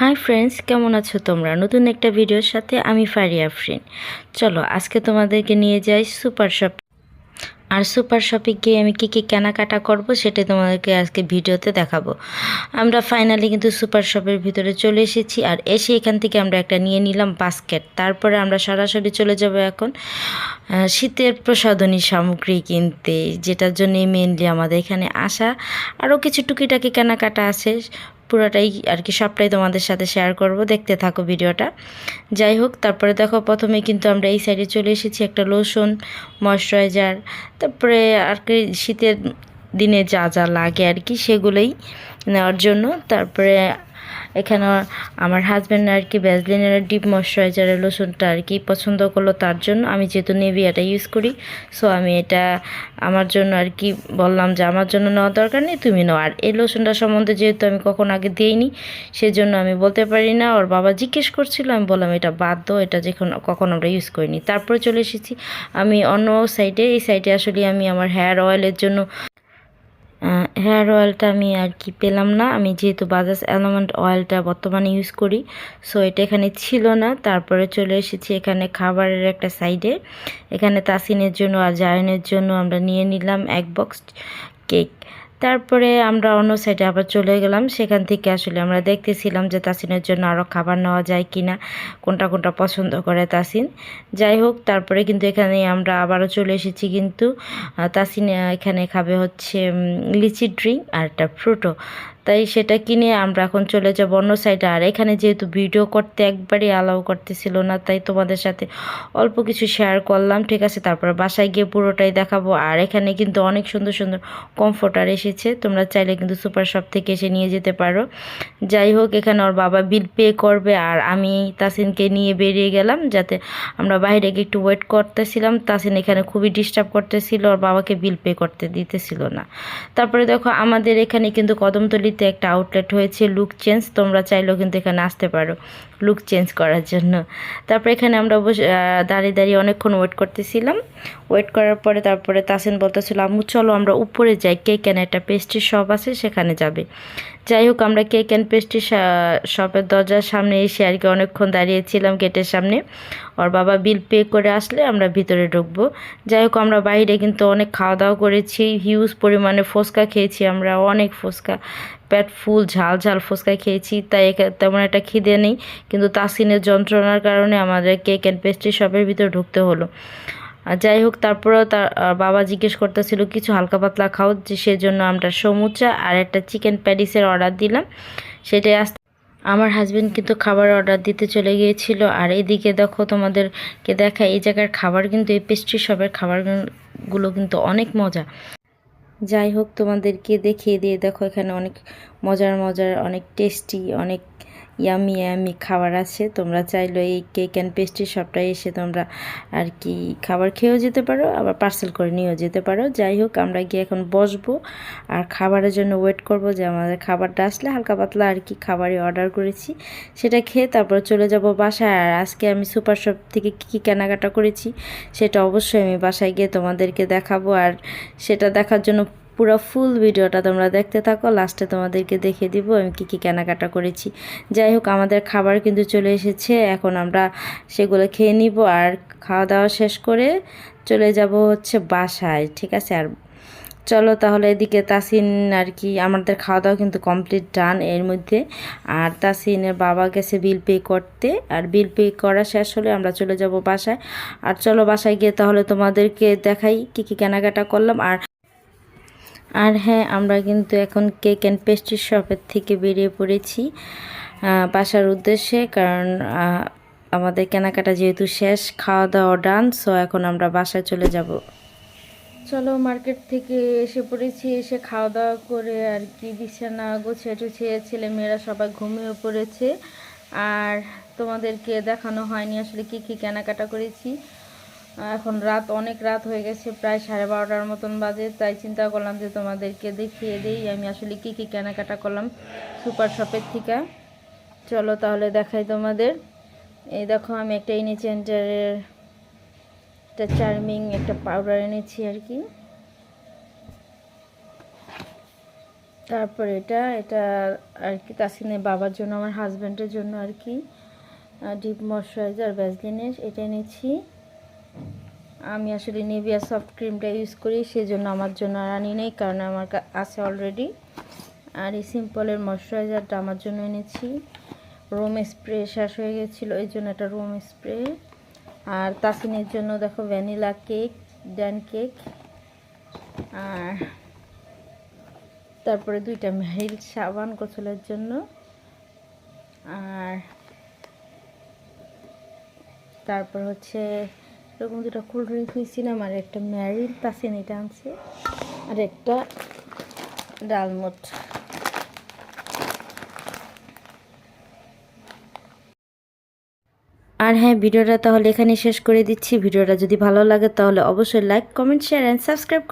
Hi friends, কেমন আছো তোমরা? নতুন একটা ভিডিওর সাথে আমি ফারিয়া আফরিন। চলো আজকে তোমাদেরকে নিয়ে যাই সুপার শপ। আর সুপার শপে গিয়ে আমি কী কী কেনাকাটা করব সেটাই তোমাদেরকে আজকে ভিডিওতে দেখাবো। আমরা ফাইনালি কিন্তু সুপার শপের ভিতরে চলে এসেছি, আর এসে এখান থেকে আমরা একটা নিয়ে নিলাম বাস্কেট। তারপরে আমরা সরাসরি চলে যাব এখন শীতের প্রসাধনী সামগ্রী কিনতে, যেটার জন্যই মেনলি আমাদের এখানে আসা। আরও কিছু টুকিটাকি কেনাকাটা আছে, পুরোটাই আর কি সবটাই তোমাদের সাথে শেয়ার করব, দেখতে থাকো ভিডিওটা। যাই হোক, তারপরে দেখো প্রথমে কিন্তু আমরা এই সাইডে চলে এসেছি একটা লোশন, ময়শ্চারাইজার, তারপরে আর কি শীতের দিনে যা যা লাগে আর কি সেগুলোই নেওয়ার জন্য। তারপরে এখানে আমার হাজব্যান্ড আর কি ভ্যাসলিনের ডিপ ময়শ্চারাইজারের লোশনটা আর কি পছন্দ করলো, তার জন্য। আমি যেহেতু নেভিয়াটা ইউজ করি, সো আমি এটা আমার জন্য আর কি বললাম যে আমার জন্য নেওয়ার দরকার নেই, তুমি নাও। আর এই লোশনটা সম্বন্ধে যেহেতু আমি কখন আগে দিইনি, সেজন্য আমি বলতে পারি না। ওর বাবা জিজ্ঞেস করছিল, আমি বললাম এটা বাদ দাও, এটা কখন আমরা ইউজ করিনি। তারপরে চলে এসেছি আমি অন্য সাইডে। এই সাইডে আসলে আমি আমার হেয়ার অয়েলের জন্য হেয়ার অয়েলটা আমি আর কি পেলাম না। আমি যেহেতু বাজাজ অ্যালমন্ড অয়েলটা বর্তমানে ইউজ করি, সো এটা এখানে ছিল না। তারপরে চলে এসেছি এখানে খাবারের একটা সাইডে। এখানে তাসিনের জন্য আর জায়নের জন্য আমরা নিয়ে নিলাম এক বক্স কেক। তারপরে আমরা অন্য সাইডে আবার চলে গেলাম। সেখান থেকে আসলে আমরা দেখতেছিলাম যে তাসিনের জন্য আরও খাবার নেওয়া যায় কি না, কোনটা কোনটা পছন্দ করে তাসিন। যাই হোক, তারপরে কিন্তু এখানে আমরা আবারও চলে এসেছি। কিন্তু তাসিন এখানে খাবে হচ্ছে লিচি ড্রিঙ্ক আর একটা ফ্রুটো, তাই সেটা কিনে আমরা এখন চলে যাব অন্য সাইডে। আর এখানে যেহেতু ভিডিও করতে একবারই অ্যালাউ করতেছিল না, তাই তোমাদের সাথে অল্প কিছু শেয়ার করলাম, ঠিক আছে। তারপর বাসায় গিয়ে পুরোটাই দেখাবো। আর এখানে কিন্তু অনেক সুন্দর সুন্দর কমফোর্টার এসেছে, তোমরা চাইলে কিন্তু সুপার শপ থেকে এসে নিয়ে যেতে পারো। যাই হোক, এখানে ওর বাবা বিল পে করবে, আর আমি তাসিনকে নিয়ে বেরিয়ে গেলাম, যাতে আমরা বাইরে গিয়ে একটু ওয়েট করতেছিলাম। তাসিন এখানে খুবই ডিস্টার্ব করতেছিল, ওর বাবাকে বিল পে করতে দিতেছিল না। তারপরে দেখো আমাদের এখানে কিন্তু কদমতলিতে একটা আউটলেট হয়েছে লুক চেঞ্জ, তোমরা চাইলেও কিন্তু এখানে আসতে পারো লুক চেঞ্জ করার জন্য। তারপরে এখানে আমরা বসে দাঁড়িয়ে দাঁড়িয়ে অনেকক্ষণ ওয়েট করতেছিলাম। ওয়েট করার পরে তারপরে তাসিন বলতেছিল, আম্মু চলো আমরা উপরে যাই, কেক অ্যান্ড একটা পেস্ট্রি শপ আছে, সেখানে যাবে। যাই হোক, আমরা কেক অ্যান্ড পেস্ট্রি শপের দরজার সামনে এসে আর কি অনেকক্ষণ দাঁড়িয়েছিলাম গেটের সামনে। ওর বাবা বিল পে করে আসলে আমরা ভিতরে ঢুকবো। যাই হোক, আমরা বাইরে কিন্তু অনেক খাওয়া দাওয়া করেছি, হিউজ পরিমাণে ফুচকা খেয়েছি আমরা, অনেক ফুচকা, পেট ফুল ঝাল ঝাল ফুচকা খেয়েছি। তাই তেমন একটা খিদে নেই, কিন্তু তাসিনের যন্ত্রণার কারণে আমাদের কেক অ্যান্ড পেস্ট্রি শপের ভিতরে ঢুকতে হলো। আর যাই হোক, তারপরেও তার বাবা জিজ্ঞেস করতেছিল কিছু হালকা পাতলা খাও, যে সেজন্য আমরা সমুচা আর একটা চিকেন প্যাটিসের অর্ডার দিলাম। সেটাই আসতে আমার হাজবেন্ড কিন্তু খাবার অর্ডার দিতে চলে গিয়েছিল। আর এদিকে দেখো তোমাদেরকে দেখা, এই জায়গার খাবার কিন্তু, এই পেস্ট্রি শপের খাবারগুলো কিন্তু অনেক মজা। যাই হোক, তোমাদেরকে দেখিয়ে দিয়ে দেখো, এখানে অনেক মজার মজার, অনেক টেস্টি, অনেক ইয়ামি ইয়ামি খাবার আছে। তোমরা চাইলে এই কেক অ্যান্ড পেস্ট্রি শপটায় এসে তোমরা আর কি খাবার খেয়েও যেতে পারো, আবার পার্সেল করে নিয়েও যেতে পারো। যাই হোক, আমরা গিয়ে এখন বসবো আর খাবারের জন্য ওয়েট করব, যে আমাদের খাবারটা আসলে হালকা পাতলা আর কি খাবারই অর্ডার করেছি, সেটা খেয়ে তারপর চলে যাব বাসায়। আর আজকে আমি সুপার শপ থেকে কী কী কেনাকাটা করেছি সেটা অবশ্যই আমি বাসায় গিয়ে তোমাদেরকে দেখাবো। আর সেটা দেখার জন্য পুরো ফুল ভিডিওটা তোমরা দেখতে থাকো, লাস্টে তোমাদেরকে দেখিয়ে দিব আমি কী কী কেনাকাটা করেছি। যাই হোক, আমাদের খাবার কিন্তু চলে এসেছে, এখন আমরা সেগুলো খেয়ে নিব। আর খাওয়া দাওয়া শেষ করে চলে যাব হচ্ছে বাসায়, ঠিক আছে। আর চলো তাহলে, এদিকে তাসিন আর কি, আমাদের খাওয়া দাওয়া কিন্তু কমপ্লিট ডান এর মধ্যে। আর তাসিনের বাবা গেছে বিল পে করতে, আর বিল পে করা শেষ হলে আমরা চলে যাব বাসায়। আর চলো বাসায় গিয়ে তাহলে তোমাদেরকে দেখাই কী কী কেনাকাটা করলাম। আর হ্যাঁ, আমরা কিন্তু এখন কেক অ্যান্ড পেস্ট্রি শপের থেকে বেরিয়ে পড়েছি বাসার উদ্দেশ্যে, কারণ আমাদের কেনাকাটা যেহেতু শেষ, খাওয়া দাওয়া ডান, সো এখন আমরা বাসায় চলে যাব। চলো, মার্কেট থেকে এসে পড়েছি, এসে খাওয়া দাওয়া করে আর কি বিছানা গুছিয়ে টুছিয়ে ছেলেমেয়েরা সবাই ঘুমিয়ে পড়েছে। আর তোমাদেরকে দেখানো হয়নি আসলে কী কী কেনাকাটা করেছি। এখন অনেক রাত হয়ে গেছে, প্রায় 12:30টার মতন বাজে, তাই চিন্তা করলাম যে তোমাদেরকে দেখিয়ে দিই আমি আসলে কী কী কেনাকাটা করলাম সুপার শপের থেকে। চলো তাহলে দেখাই তোমাদের। এই দেখো, আমি একটা ইনিচেন্টারের একটা চার্মিং একটা পাউডার এনেছি আর কি। তারপর এটা আর কি তাসিনের বাবার জন্য, আমার হাজব্যান্ডের জন্য আর কি ডিপ ময়শ্চারাইজার ভ্যাসলিনের এটা এনেছি। আমি আসলে নিভিয়া সফট ক্রিমটা ইউজ করি, সেজন্য আমার জন্য আর আনি নেই, কারণ আমার আছে অলরেডি। আর এই সিম্পলের ময়শ্চারাইজারটা আমার জন্য এনেছি। রোম স্প্রে শেষ হয়ে গেছিলো, এই জন্য একটা রোম স্প্রে। আর তাসিনের জন্য দেখো ভ্যানিলা কেক, ড্যান কেক। আর তারপরে 2টা মেরিল সাবান গোসলের জন্য। আর তারপর হচ্ছে এরকম 2টা কোল্ড ড্রিঙ্ক নিয়েছিলাম, আর একটা মেরিল তাসিন এটা আনছে, আর একটা ডালমোট। আর হ্যাঁ, ভিডিওটা তাহলে এখানে শেষ করে দিচ্ছি। ভিডিওটা যদি ভালো লাগে তাহলে অবশ্যই like, comment, share and subscribe.